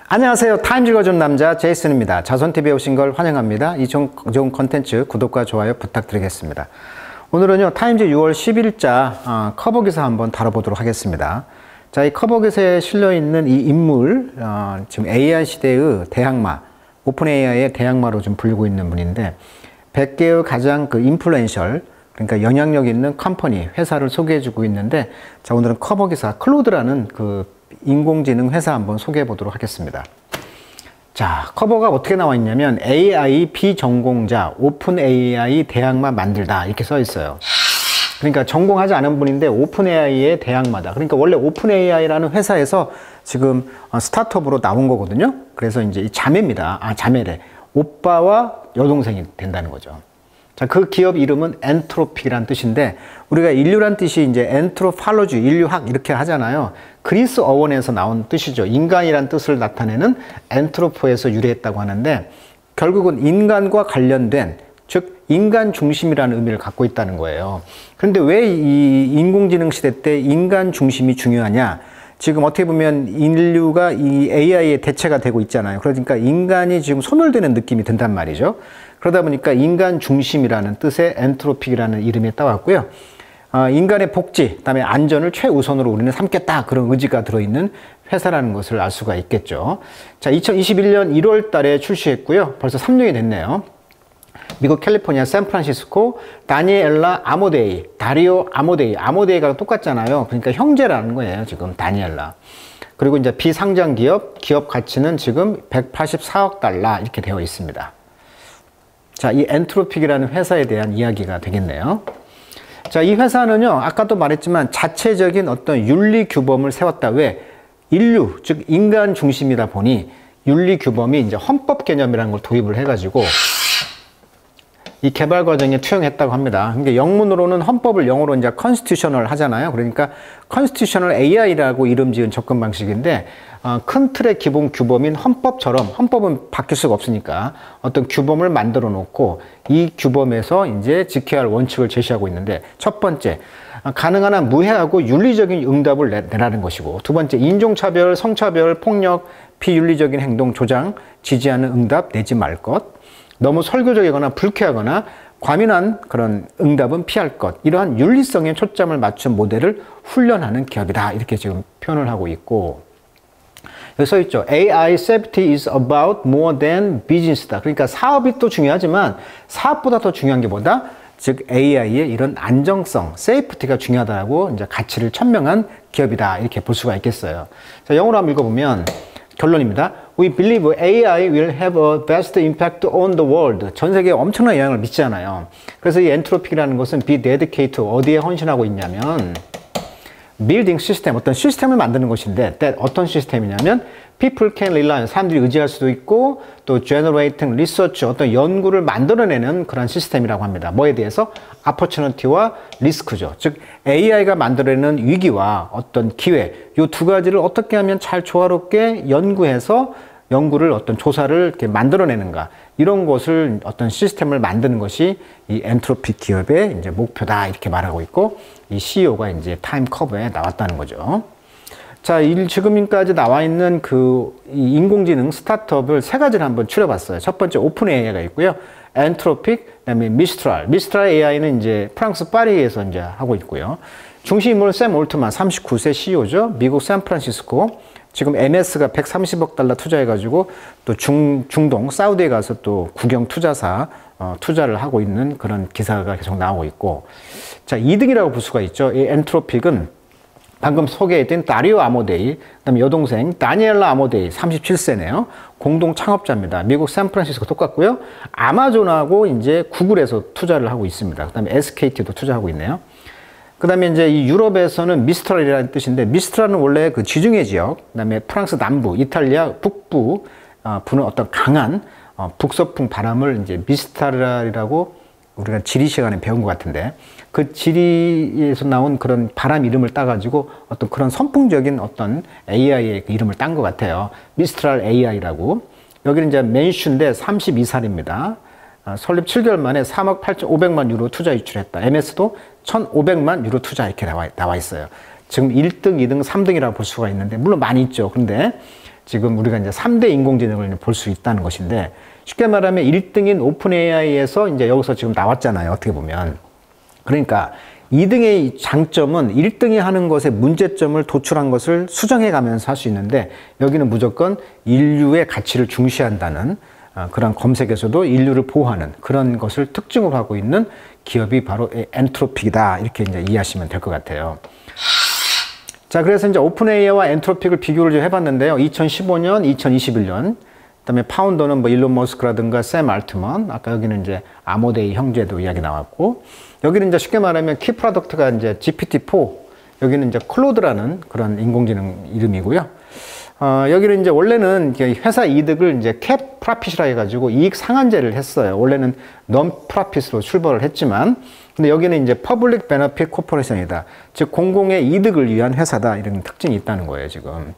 안녕하세요. 타임즈 읽어주는 남자 제이슨입니다. 자손TV에 오신 걸 환영합니다. 이 좋은 컨텐츠 구독과 좋아요 부탁드리겠습니다. 오늘은요 타임즈 6월 10일자 커버 기사 한번 다뤄보도록 하겠습니다. 자, 이 커버 기사에 실려있는 이 인물, 지금 AI 시대의 대항마, 오픈 AI의 대항마로 좀 불리고 있는 분인데 100개의 가장 인플루엔셜, 그러니까 영향력 있는 컴퍼니, 회사를 소개해주고 있는데, 자, 오늘은 커버 기사 클로드라는 인공지능 회사 한번 소개해 보도록 하겠습니다. 자, 커버가 어떻게 나와 있냐면 AI 비전공자 오픈 AI 대항마 만들다 이렇게 써 있어요. 그러니까 전공하지 않은 분인데 오픈 AI의 대항마다. 그러니까 원래 오픈 AI라는 회사에서 지금 스타트업으로 나온 거거든요. 그래서 이제 이 자매입니다. 자매래. 오빠와 여동생이 된다는 거죠. 자, 그 기업 이름은 엔트로피라는 뜻인데, 우리가 인류란 뜻이 이제 엔트로팔로지, 인류학 이렇게 하잖아요. 그리스 어원에서 나온 뜻이죠. 인간이란 뜻을 나타내는 엔트로포에서 유래했다고 하는데, 결국은 인간과 관련된, 즉 인간 중심이라는 의미를 갖고 있다는 거예요. 그런데 왜 이 인공지능 시대 때 인간 중심이 중요하냐? 지금 어떻게 보면 인류가 이 AI의 대체가 되고 있잖아요. 그러니까 인간이 지금 소멸되는 느낌이 든단 말이죠. 그러다 보니까 인간 중심이라는 뜻의 엔트로픽이라는 이름이 따왔고요. 인간의 복지, 그다음에 안전을 최우선으로 우리는 삼겠다, 그런 의지가 들어있는 회사라는 것을 알 수가 있겠죠. 자, 2021년 1월 달에 출시했고요. 벌써 3년이 됐네요. 미국 캘리포니아 샌프란시스코 다니엘라 아모데이, 다리오 아모데이, 아모데이가 똑같잖아요. 그러니까 형제라는 거예요, 지금 다니엘라. 그리고 이제 비상장 기업 가치는 지금 184억 달러 이렇게 되어 있습니다. 자, 이 엔트로픽이라는 회사에 대한 이야기가 되겠네요. 자, 이 회사는요, 아까도 말했지만 자체적인 어떤 윤리 규범을 세웠다. 왜? 인류, 즉 인간 중심이다 보니 윤리 규범이 이제 헌법 개념이라는 걸 도입을 해가지고 이 개발 과정에 투영했다고 합니다. 그러니까 영문으로는 헌법을 영어로 이제 constitutional 하잖아요. 그러니까 constitutional AI라고 이름 지은 접근 방식인데, 큰 틀의 기본 규범인 헌법처럼, 헌법은 바뀔 수가 없으니까 어떤 규범을 만들어 놓고 이 규범에서 이제 지켜야 할 원칙을 제시하고 있는데, 첫 번째, 가능한 한 무해하고 윤리적인 응답을 내라는 것이고, 두 번째, 인종차별, 성차별, 폭력, 비윤리적인 행동, 조장, 지지하는 응답 내지 말 것, 너무 설교적이거나 불쾌하거나 과민한 그런 응답은 피할 것, 이러한 윤리성에 초점을 맞춘 모델을 훈련하는 기업이다, 이렇게 지금 표현을 하고 있고, 여기 써 있죠. AI safety is about more than business다. 그러니까 사업이 또 중요하지만 사업보다 더 중요한 게 뭐다? 즉 AI의 이런 안정성, 세이프티가 중요하다고 이제 가치를 천명한 기업이다, 이렇게 볼 수가 있겠어요. 자, 영어로 한번 읽어보면 결론입니다. We believe AI will have a vast impact on the world. 전 세계에 엄청난 영향을 미치잖아요. 그래서 이 엔트로픽이라는 것은 be dedicated, 어디에 헌신하고 있냐면 building system, 어떤 시스템을 만드는 것인데, that 어떤 시스템이냐면 people can rely, 사람들이 의지할 수도 있고, 또 generating research, 어떤 연구를 만들어내는 그런 시스템이라고 합니다. 뭐에 대해서? opportunity와 risk죠. 즉 AI가 만들어내는 위기와 어떤 기회, 이 두 가지를 어떻게 하면 잘 조화롭게 연구해서 연구를 어떤 조사를 이렇게 만들어내는가, 이런 것을 어떤 시스템을 만드는 것이 이 엔트로픽 기업의 이제 목표다, 이렇게 말하고 있고, 이 CEO가 이제 타임 커버에 나왔다는 거죠. 자, 지금까지 나와 있는 이 인공지능 스타트업을 세 가지를 한번 추려봤어요. 첫 번째 오픈 AI가 있고요. 엔트로픽, 그다음에 미스트랄. 미스트랄 AI는 이제 프랑스 파리에서 이제 하고 있고요. 중심 인물은 샘 올트만, 39세 CEO죠. 미국 샌프란시스코. 지금 MS가 130억 달러 투자해가지고 또 중동, 사우디에 가서 또 국영 투자사 투자를 하고 있는 그런 기사가 계속 나오고 있고, 자, 2등이라고 볼 수가 있죠. 이 엔트로픽은 방금 소개했던 다리오 아모데이, 그다음에 여동생 다니엘라 아모데이, 37세네요. 공동 창업자입니다. 미국 샌프란시스코 똑같고요. 아마존하고 이제 구글에서 투자를 하고 있습니다. 그다음에 SKT도 투자하고 있네요. 그 다음에 이제 이 유럽에서는 미스트랄이라는 뜻인데, 미스트랄은 원래 그 지중해 지역, 그 다음에 프랑스 남부, 이탈리아 북부, 부는 어떤 강한 북서풍 바람을 이제 미스트랄이라고 우리가 지리 시간에 배운 것 같은데, 그 지리에서 나온 그런 바람 이름을 따가지고 어떤 그런 선풍적인 어떤 AI의 그 이름을 딴 것 같아요. 미스트랄 AI라고. 여기는 이제 맨슈인데 32살입니다. 설립 7개월 만에 3억 8,500만 유로 투자 유출했다. MS도 1,500만 유로 투자, 이렇게 나와 있어요. 지금 1등, 2등, 3등이라고 볼 수가 있는데, 물론 많이 있죠. 그런데 지금 우리가 이제 3대 인공지능을 볼 수 있다는 것인데, 쉽게 말하면 1등인 오픈 AI에서 이제 여기서 지금 나왔잖아요. 어떻게 보면. 그러니까 2등의 장점은 1등이 하는 것에 문제점을 도출한 것을 수정해 가면서 할 수 있는데, 여기는 무조건 인류의 가치를 중시한다는 그런 검색에서도 인류를 보호하는 그런 것을 특징으로 하고 있는 기업이 바로 엔트로픽이다. 이렇게 이제 이해하시면 될 것 같아요. 자, 그래서 이제 오픈 AI와 엔트로픽을 비교를 좀 해봤는데요. 2015년, 2021년. 그다음에 파운더는 뭐 일론 머스크라든가 샘 알트먼, 아까 여기는 이제 아모데이 형제도 이야기 나왔고, 여기는 이제 쉽게 말하면 키 프로덕트가 이제 GPT-4, 여기는 이제 클로드라는 그런 인공지능 이름이고요. 여기는 이제 원래는 회사 이득을 이제 캡 프라핏이라 해가지고 이익 상한제를 했어요. 원래는 non 프라핏으로 출발을 했지만, 근데 여기는 이제 퍼블릭 베너핏 코퍼레이션이다. 즉 공공의 이득을 위한 회사다. 이런 특징이 있다는 거예요, 지금.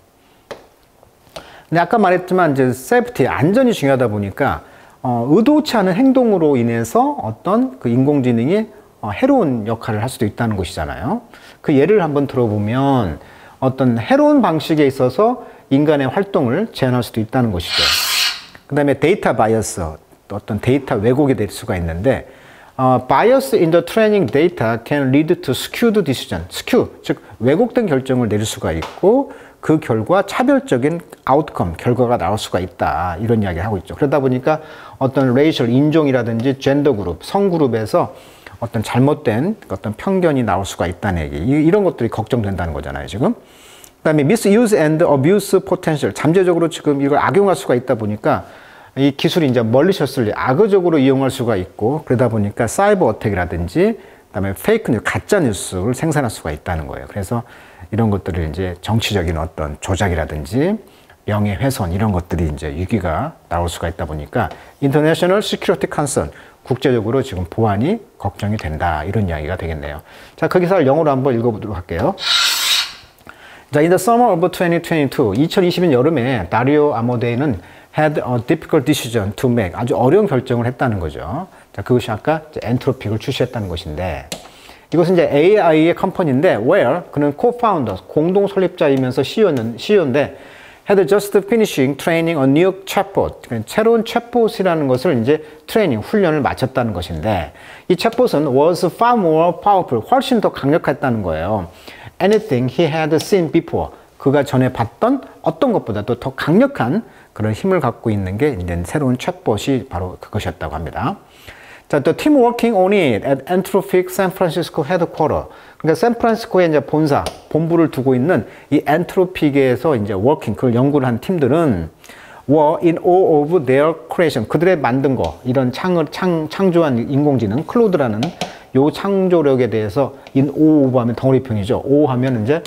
근데 아까 말했지만 이제 세이프티, 안전이 중요하다 보니까 의도치 않은 행동으로 인해서 어떤 그 인공지능이 해로운 역할을 할 수도 있다는 것이잖아요. 그 예를 한번 들어보면 어떤 해로운 방식에 있어서 인간의 활동을 제한할 수도 있다는 것이죠. 그 다음에 데이터 바이어스, 어떤 데이터 왜곡이 될 수가 있는데, bias in the training data can lead to skewed decision. skew, 즉 왜곡된 결정을 내릴 수가 있고, 그 결과 차별적인 아웃컴, 결과가 나올 수가 있다. 이런 이야기를 하고 있죠. 그러다 보니까 어떤 레이셜, 인종이라든지 젠더 그룹, 성 그룹에서 어떤 잘못된 어떤 편견이 나올 수가 있다는 얘기. 이런 것들이 걱정된다는 거잖아요, 지금. 그 다음에 misuse and abuse potential. 잠재적으로 지금 이걸 악용할 수가 있다 보니까 이 기술이 이제 멀리셔스를 악의적으로 이용할 수가 있고, 그러다 보니까 사이버 어택이라든지, 그 다음에 페이크 뉴스, 가짜 뉴스를 생산할 수가 있다는 거예요. 그래서 이런 것들을 이제 정치적인 어떤 조작이라든지 명예훼손 이런 것들이 이제 위기가 나올 수가 있다 보니까 International Security Concern, 국제적으로 지금 보안이 걱정이 된다. 이런 이야기가 되겠네요. 자, 그 기사를 영어로 한번 읽어보도록 할게요. 자, in the summer of 2022, 2020년 여름에 다리오 아모데이는 had a difficult decision to make. 아주 어려운 결정을 했다는 거죠. 자, 그것이 아까 엔트로픽을 출시했다는 것인데, 이것은 이제 AI의 컴퍼니인데, where 그는 co-founder, 공동 설립자이면서 CEO인데, had just finishing training a new chatbot. 새로운 chatbot이라는 것을 이제 트레이닝, 훈련을 마쳤다는 것인데, 이 chatbot은 was far more powerful, 훨씬 더 강력했다는 거예요. Anything he had seen before. 그가 전에 봤던 어떤 것보다도 더 강력한 그런 힘을 갖고 있는 게 이제 새로운 chatbot이 바로 그것이었다고 합니다. 자, the team working on it at Anthropic San Francisco headquarters. 그러니까 샌프란시스코에 이제 본부를 두고 있는 이 엔트로픽에서 이제 working, 그걸 연구를 한 팀들은 were in awe of their creation. 그들의 만든 거, 이런 창조한 인공지능, 클로드라는 요 창조력에 대해서 in awe of 하면 덩어리편이죠. awe 하면 이제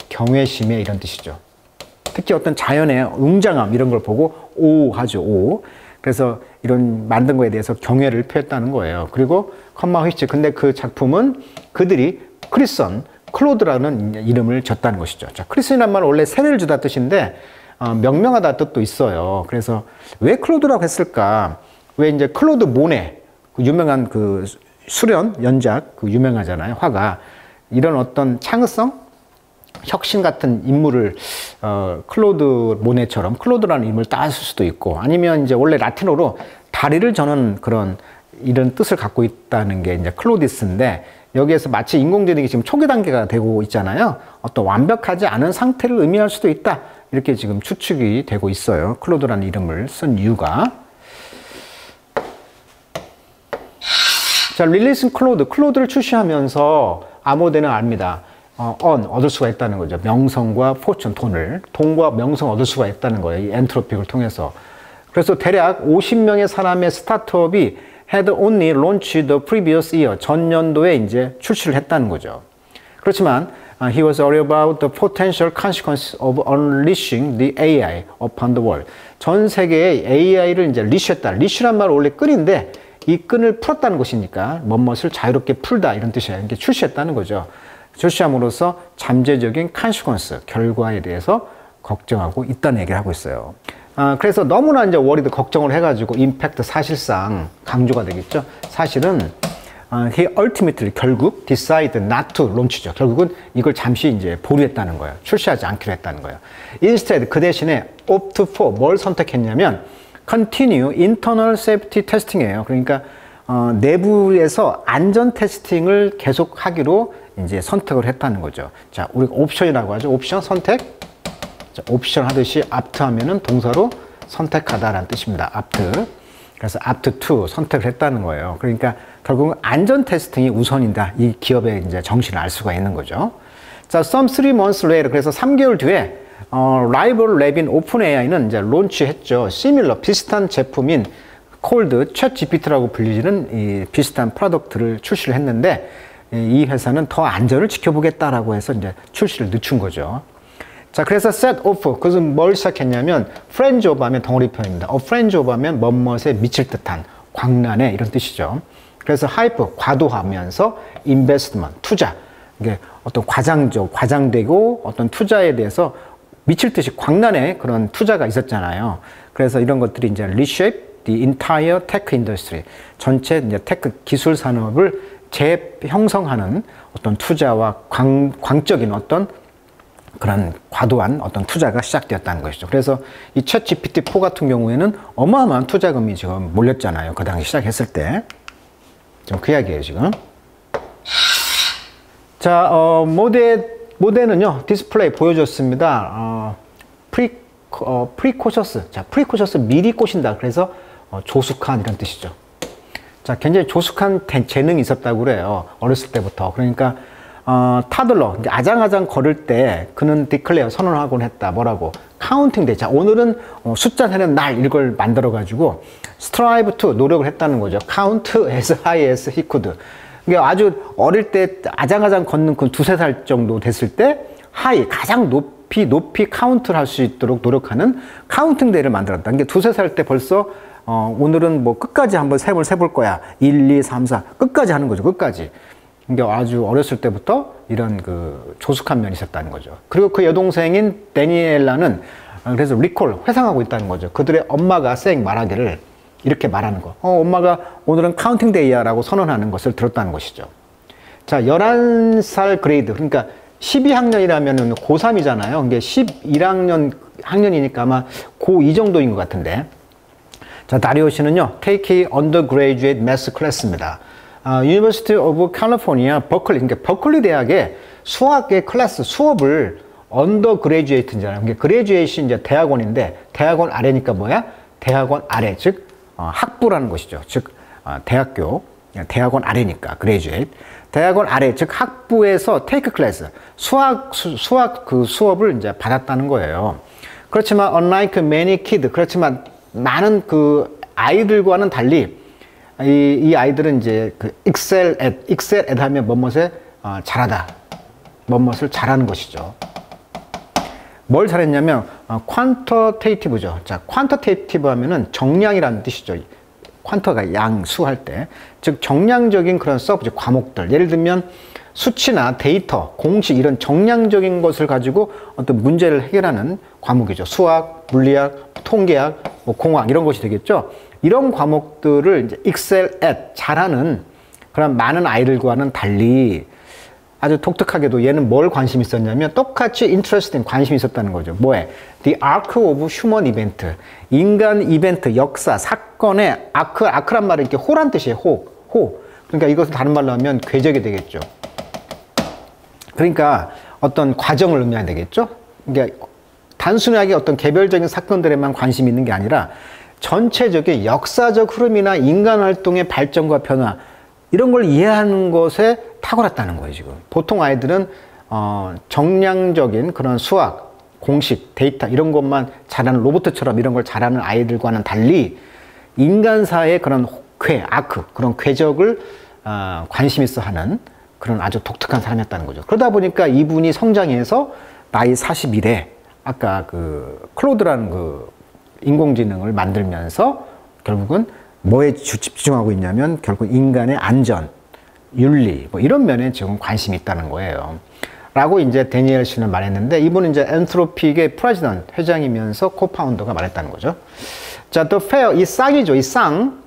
경외심에 이런 뜻이죠. 특히 어떤 자연의 웅장함 이런 걸 보고 오 하죠. 오. 그래서 이런 만든 거에 대해서 경외를 표했다는 거예요. 그리고 컴마 휘치. 근데 그 작품은 그들이 크리선, 클로드라는 이름을 줬다는 것이죠. 자, 크리슨이란 말은 원래 세례를 주다 뜻인데 명명하다 뜻도 있어요. 그래서 왜 클로드라고 했을까? 왜 이제 클로드 모네, 그 유명한 그 수련 연작 그 유명하잖아요. 화가 이런 어떤 창의성, 혁신 같은 인물을 클로드 모네처럼 클로드라는 이름을 따쓸 수도 있고, 아니면 이제 원래 라틴어로 다리를 저는 그런 이런 뜻을 갖고 있다는 게 이제 클로디스인데, 여기에서 마치 인공지능이 지금 초기 단계가 되고 있잖아요. 어떤 완벽하지 않은 상태를 의미할 수도 있다. 이렇게 지금 추측이 되고 있어요. 클로드라는 이름을 쓴 이유가. 자, 릴리슨 클로드를 출시하면서 아모데는 압니다. 얻을 수가 있다는 거죠. 명성과 포춘, 돈과 명성 얻을 수가 있다는 거예요. 이 엔트로픽을 통해서. 그래서 대략 50명의 사람의 스타트업이 had only launched the previous year, 전년도에 이제 출시를 했다는 거죠. 그렇지만 he was worried about the potential consequences of unleashing the AI upon the world. 전 세계에 AI를 이제 리쉬했다. 리쉬란 말은 원래 끈인데 이 끈을 풀었다는 것이니까 멋을 자유롭게 풀다 이런 뜻이에요. 이게 출시했다는 거죠. 출시함으로써 잠재적인 consequence, 결과에 대해서 걱정하고 있다는 얘기를 하고 있어요. 그래서 너무나 이제 워리드 걱정을 해가지고 임팩트 사실상 강조가 되겠죠. 사실은 he ultimately 결국 decide not to launch죠. 결국은 이걸 잠시 이제 보류했다는 거예요. 출시하지 않기로 했다는 거예요. Instead 그 대신에 opt for 뭘 선택했냐면 continue internal safety testing이에요. 그러니까 내부에서 안전 테스팅을 계속 하기로 이제 선택을 했다는 거죠. 자, 우리가 옵션이라고 하죠. 옵션 선택. 자, 옵션 하듯이 opt 하면은 동사로 선택하다라는 뜻입니다. opt. 그래서 opt to 선택을 했다는 거예요. 그러니까 결국은 안전 테스팅이 우선이다. 이 기업의 이제 정신을 알 수가 있는 거죠. 자, some 3 months later. 그래서 3개월 뒤에 라이벌 랩인 오픈AI는 이제 론치했죠. similar 비슷한 제품인 콜드 챗 GPT라고 불리는 이 비슷한 프로덕트를 출시를 했는데 이 회사는 더 안전을 지켜보겠다라고 해서 이제 출시를 늦춘 거죠. 자, 그래서 set off 그것은 뭘 시작했냐면 fringe of 하면 덩어리 표현입니다. fringe of 하면 멋멋에 미칠 듯한 광란에 이런 뜻이죠. 그래서 hype 과도하면서 investment 투자 이게 어떤 과장되고 어떤 투자에 대해서 미칠 듯이 광란의 그런 투자가 있었잖아요. 그래서 이런 것들이 이제 reshape the entire tech industry 전체 이제 테크 기술 산업을 재형성하는 어떤 투자와 광적인 어떤 그런 과도한 어떤 투자가 시작되었다는 것이죠. 그래서 이 챗 GPT-4 같은 경우에는 어마어마한 투자금이 지금 몰렸잖아요. 그 당시 시작했을 때. 지금 그 이야기예요, 지금. 자, 모델은요, 디스플레이 보여줬습니다. 프리코셔스. 자, 프리코셔스 미리 꼬신다. 그래서 조숙한 이런 뜻이죠. 자, 굉장히 조숙한 재능이 있었다고 그래요. 어렸을 때부터. 그러니까, 타들러, 아장아장 걸을 때 그는 디클레어 선언하곤 했다. 뭐라고? 카운팅 데이. 자, 오늘은 숫자 세는 날 이걸 만들어가지고 strive to 노력을 했다는 거죠. count as high as he could. 그러니까 아주 어릴 때 아장아장 걷는 그 2~3살 정도 됐을 때 high, 가장 높이 카운트를 할 수 있도록 노력하는 카운팅 데이를 만들었다. 그러니까 2~3살 때 벌써 오늘은 뭐 끝까지 한번 세볼 거야. 1, 2, 3, 4 끝까지 하는 거죠. 끝까지. 그러니까 아주 어렸을 때부터 이런 그 조숙한 면이 있었다는 거죠. 그리고 그 여동생인 데니엘라는 그래서 리콜, 회상하고 있다는 거죠. 그들의 엄마가 말하기를 이렇게 말하는 거. 엄마가 오늘은 카운팅 데이야 라고 선언하는 것을 들었다는 것이죠. 자, 11살 그레이드. 그러니까 12학년이라면 고3이잖아요. 이게 11학년이니까 아마 고2 정도인 것 같은데. 자, 다리오시는요, take undergraduate math class입니다. University of California, 버클리, 그러니까 버클리 대학의 수학의 클래스, 수업을 undergraduate잖아요. 그러니까 graduate이 이제 대학원인데, 대학원 아래니까 뭐야? 대학원 아래, 즉, 학부라는 것이죠. 즉, 대학교, 대학원 아래니까, graduate. 대학원 아래, 즉, 학부에서 take class, 수학 그 수업을 이제 받았다는 거예요. 그렇지만, unlike many kids, 그렇지만, 많은 그 아이들과는 달리, 이 아이들은 이제 그 excel at 하면 뭐뭇에 잘하다. 뭐뭇을 잘하는 것이죠. 뭘 잘했냐면 quantitative죠. 자, quantitative 하면은 정량이라는 뜻이죠. 퀀터가 양, 수할 때. 즉 정량적인 그런 서브젝트 과목들. 예를 들면 수치나 데이터, 공식 이런 정량적인 것을 가지고 어떤 문제를 해결하는 과목이죠. 수학, 물리학, 통계학, 뭐 공학 이런 것이 되겠죠. 이런 과목들을 이제 excel at 잘하는 그런 많은 아이들과는 달리 아주 독특하게도 얘는 뭘 관심 있었냐면 똑같이 interesting 관심이 있었다는 거죠. 뭐에? The arc of human event. 인간 이벤트, 역사, 사건의 아크란 말은 이렇게 호란 뜻이에요. 호. 그러니까 이것을 다른 말로 하면 궤적이 되겠죠. 그러니까 어떤 과정을 의미해야 되겠죠. 그러니까 단순하게 어떤 개별적인 사건들에만 관심이 있는 게 아니라 전체적인 역사적 흐름이나 인간 활동의 발전과 변화 이런 걸 이해하는 것에 탁월했다는 거예요, 지금. 보통 아이들은 정량적인 그런 수학, 공식, 데이터 이런 것만 잘하는 로봇처럼 이런 걸 잘하는 아이들과는 달리 인간사의 그런 그런 궤적을 관심 있어 하는 그런 아주 독특한 사람이었다는 거죠. 그러다 보니까 이분이 성장해서 나이 41에 아까 그 클로드라는 그 인공지능을 만들면서 결국은 뭐에 집중하고 있냐면 결국 인간의 안전, 윤리 뭐 이런 면에 지금 관심이 있다는 거예요. 라고 이제 데니엘 씨는 말했는데 이분은 이제 엔트로픽의 프레지던트 회장이면서 코파운더가 말했다는 거죠. 자, the fair 이 쌍이죠. 이 쌍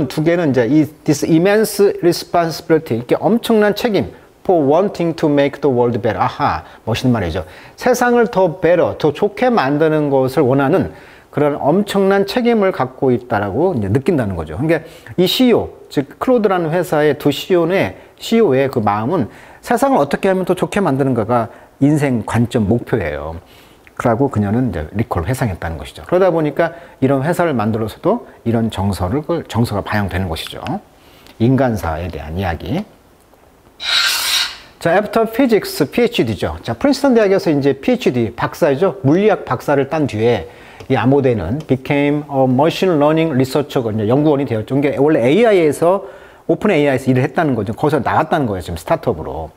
두 개는 이제 this immense responsibility, 이렇게 엄청난 책임 for wanting to make the world better. 아하, 멋있는 말이죠. 세상을 더 better, 더 좋게 만드는 것을 원하는 그런 엄청난 책임을 갖고 있다라고 이제 느낀다는 거죠. 그러니까 이 CEO, 즉 클로드라는 회사의 두 CEO의 그 마음은 세상을 어떻게 하면 더 좋게 만드는가가 인생 관점 목표예요. 그러고 그녀는 이제 리콜을 회상했다는 것이죠. 그러다 보니까 이런 회사를 만들어서도 이런 정서가 반영되는 것이죠. 인간사에 대한 이야기. 자, After Physics PhD죠. 자, 프린스턴 대학에서 이제 PhD 박사죠. 물리학 박사를 딴 뒤에 이 아모데는 became a machine learning researcher, 이제 연구원이 되었죠. 이게 원래 AI에서 오픈 AI에서 일을 했다는 거죠. 거기서 나왔다는 거예요. 지금 스타트업으로.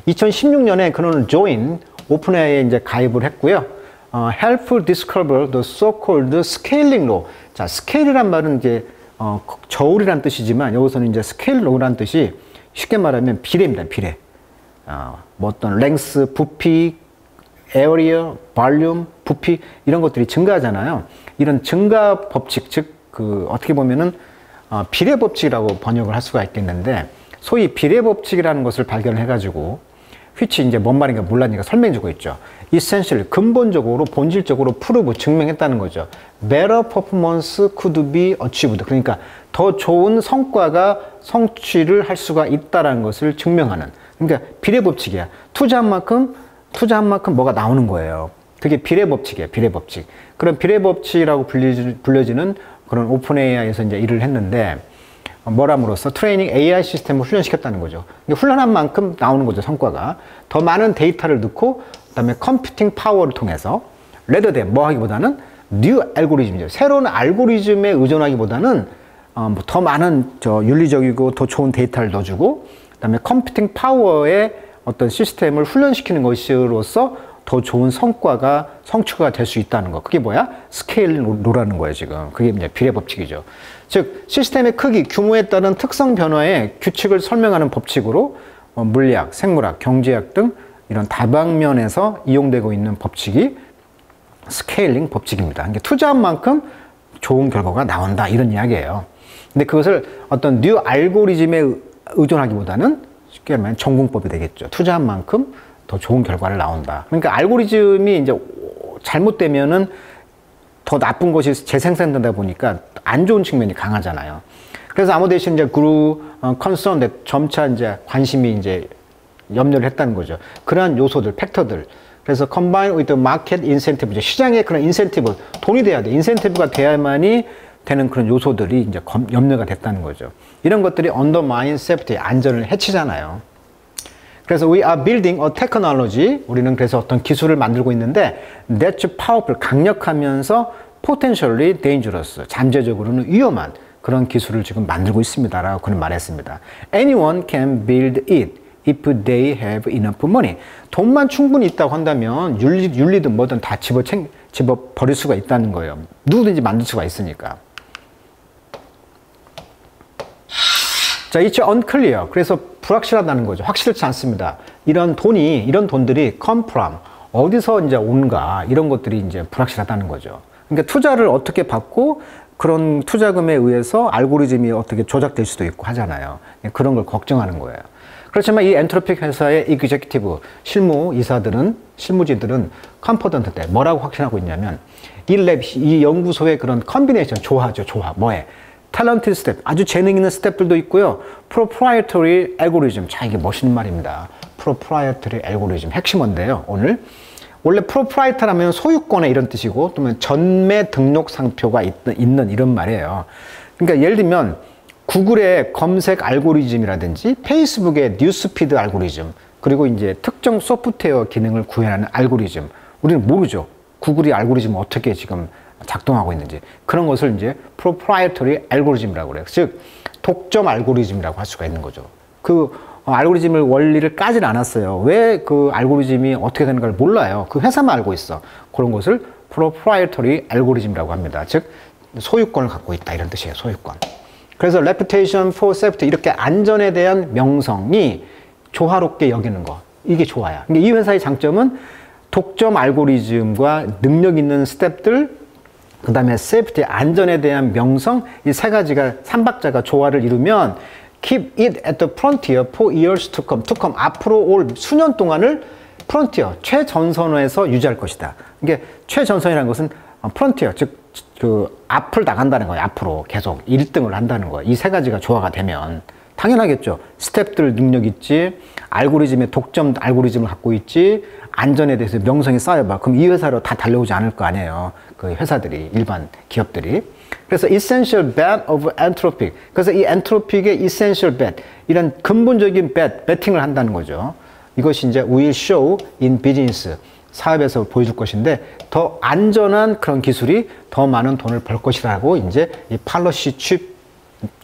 2016년에 그는 join 오픈 AI에 이제 가입을 했고요. help discover the so-called scaling law. 자, 스케일이란 말은 이제 저울이란 뜻이지만 여기서는 이제 스케일 로우란 뜻이 쉽게 말하면 비례입니다. 비례. 뭐 어떤 랭스, 부피, 에어리어, 볼륨, 부피 이런 것들이 증가하잖아요. 이런 증가 법칙, 즉 어떻게 보면은 비례 법칙이라고 번역을 할 수가 있겠는데, 소위 비례 법칙이라는 것을 발견을 해가지고 which 이제 뭔 말인가 몰라니까 설명해주고 있죠. essentially 근본적으로 본질적으로 프루브 증명했다는 거죠. better performance could be achieved. 그러니까 더 좋은 성과가 성취를 할 수가 있다라는 것을 증명하는. 그러니까 비례 법칙이야. 투자한 만큼 뭐가 나오는 거예요. 그게 비례 법칙이에요. 비례 법칙. 그런 비례 법칙이라고 불려지는 그런 오픈 AI에서 이제 일을 했는데, 뭐람으로써 트레이닝 AI 시스템을 훈련시켰다는 거죠. 훈련한 만큼 나오는 거죠. 성과가. 더 많은 데이터를 넣고 그다음에 컴퓨팅 파워를 통해서 rather than 뭐 하기보다는 뉴 알고리즘이죠. 새로운 알고리즘에 의존하기보다는 더 많은 윤리적이고 더 좋은 데이터를 넣어주고 그다음에 컴퓨팅 파워의 어떤 시스템을 훈련시키는 것으로서 더 좋은 성과가 성취가 될 수 있다는 거. 그게 뭐야? 스케일링 로라는 거예요, 지금. 그게 이제 비례 법칙이죠. 즉, 시스템의 크기, 규모에 따른 특성 변화의 규칙을 설명하는 법칙으로 물리학, 생물학, 경제학 등 이런 다방면에서 이용되고 있는 법칙이 스케일링 법칙입니다. 그러니까 투자한 만큼 좋은 결과가 나온다, 이런 이야기예요. 근데 그것을 어떤 뉴 알고리즘에 의존하기보다는 쉽게 말하면 전공법이 되겠죠. 투자한 만큼 더 좋은 결과를 나온다. 그러니까 알고리즘이 이제 잘못되면은 더 나쁜 것이 재생산되다 보니까 안 좋은 측면이 강하잖아요. 그래서 아모데이션 이제 grew concerned, 점차 이제 관심이 이제 염려를 했다는 거죠. 그러한 요소들, 팩터들. 그래서 combine with the market incentive, 시장의 그런 인센티브, 돈이 돼야 돼. 인센티브가 돼야만이 되는 그런 요소들이 이제 염려가 됐다는 거죠. 이런 것들이 undermine safety, 안전을 해치잖아요. 그래서 we are building a technology, 우리는 그래서 어떤 기술을 만들고 있는데 that's powerful, 강력하면서 potentially dangerous, 잠재적으로는 위험한 그런 기술을 지금 만들고 있습니다 라고 그는 말했습니다. Anyone can build it if they have enough money. 돈만 충분히 있다고 한다면 윤리든 뭐든 다 집어 버릴 수가 있다는 거예요. 누구든지 만들 수가 있으니까. 자, it's unclear. 그래서 불확실하다는 거죠. 확실치 않습니다. 이런 돈들이 come from, 어디서 이제 온가, 이런 것들이 이제 불확실하다는 거죠. 그러니까 투자를 어떻게 받고 그런 투자금에 의해서 알고리즘이 어떻게 조작될 수도 있고 하잖아요. 그런 걸 걱정하는 거예요. 그렇지만 이 엔트로픽 회사의 executive, 실무진들은 confident 때 뭐라고 확신하고 있냐면 이 연구소의 그런 컨비네이션, 조화죠, 조화. 뭐에? 탤런티드 스텝, 아주 재능 있는 스텝들도 있고요. 프로프라이터리 알고리즘, 자, 이게 멋있는 말입니다. 프로프라이터리 알고리즘, 핵심어인데요. 오늘 원래 프로프라이터라면 소유권의 이런 뜻이고, 또는 전매 등록 상표가 있는 이런 말이에요. 그러니까 예를 들면 구글의 검색 알고리즘이라든지 페이스북의 뉴스피드 알고리즘, 그리고 이제 특정 소프트웨어 기능을 구현하는 알고리즘, 우리는 모르죠. 구글이 알고리즘을 어떻게 지금 작동하고 있는지. 그런 것을 이제 proprietary 알고리즘이라고 그래요. 즉 독점 알고리즘이라고 할 수가 있는 거죠. 그 알고리즘을 원리를 까질 않았어요. 왜 그 알고리즘이 어떻게 되는가를 몰라요. 그 회사만 알고 있어. 그런 것을 proprietary 알고리즘이라고 합니다. 즉 소유권을 갖고 있다, 이런 뜻이에요. 소유권. 그래서 reputation for safety, 이렇게 안전에 대한 명성이 조화롭게 여기는 거, 이게 좋아요. 이 회사의 장점은 독점 알고리즘과 능력 있는 스텝들, 그 다음에 safety, 안전에 대한 명성, 이 세 가지가 삼박자가 조화를 이루면 keep it at the frontier for years to come. 앞으로 올 수년 동안을 프론티어, 최전선에서 유지할 것이다. 이게 최전선이라는 것은 프론티어, 즉 그 앞을 나간다는 거예요. 앞으로 계속 1등을 한다는 거예요. 이 세 가지가 조화가 되면 당연하겠죠. 스텝들 능력 있지, 알고리즘의 독점 알고리즘을 갖고 있지, 안전에 대해서 명성이 쌓여봐. 그럼 이 회사로 다 달려오지 않을 거 아니에요. 그 회사들이, 일반 기업들이. 그래서 essential bet of anthropic. 그래서 이 anthropic의 essential bet, 이런 근본적인 베팅을 한다는 거죠. 이것이 이제 will show in business, 사업에서 보여줄 것인데 더 안전한 그런 기술이 더 많은 돈을 벌 것이라고 이제 이 팔러시 칩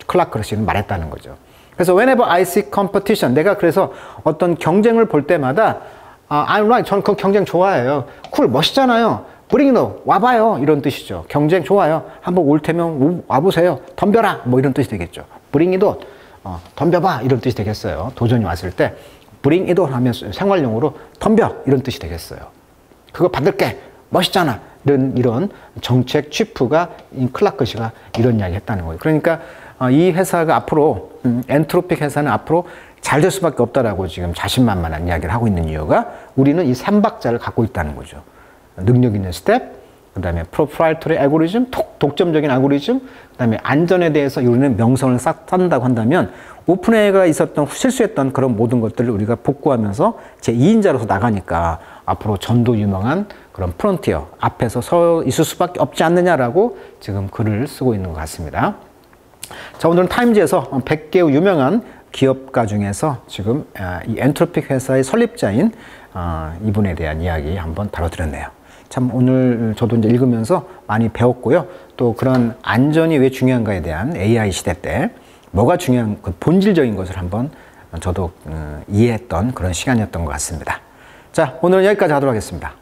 클라크러시는 말했다는 거죠. 그래서 whenever I see competition, 내가 그래서 어떤 경쟁을 볼 때마다 I'm right, 저는 그 경쟁 좋아해요. 쿨, 멋있잖아요. bring it on, 와봐요. 이런 뜻이죠. 경쟁 좋아요. 한번 올 테면 와보세요. 덤벼라. 뭐 이런 뜻이 되겠죠. bring it on, 덤벼봐. 이런 뜻이 되겠어요. 도전이 왔을 때 bring it on 하면 생활용어로 덤벼. 이런 뜻이 되겠어요. 그거 받을게. 멋있잖아. 이런 정책 취프가 클라크시가 이런 이야기 했다는 거예요. 그러니까 이 회사가 앞으로 엔트로픽 회사는 앞으로 잘 될 수밖에 없다라고 지금 자신만만한 이야기를 하고 있는 이유가 우리는 이 삼박자를 갖고 있다는 거죠. 능력 있는 스텝, 그 다음에 프로프라이터리 알고리즘, 독점적인 알고리즘, 그 다음에 안전에 대해서 우리는 명성을 쌓는다고 한다면 오픈AI가 실수했던 그런 모든 것들을 우리가 복구하면서 제2인자로서 나가니까 앞으로 전도 유명한 그런 프론티어 앞에서 서 있을 수밖에 없지 않느냐라고 지금 글을 쓰고 있는 것 같습니다. 자, 오늘은 타임지에서 100개의 유명한 기업가 중에서 지금 이 엔트로픽 회사의 설립자인 이분에 대한 이야기 한번 다뤄드렸네요. 참 오늘 저도 이제 읽으면서 많이 배웠고요. 또 그런 안전이 왜 중요한가에 대한 AI 시대 때 뭐가 중요한 그 본질적인 것을 한번 저도 이해했던 그런 시간이었던 것 같습니다. 자, 오늘은 여기까지 하도록 하겠습니다.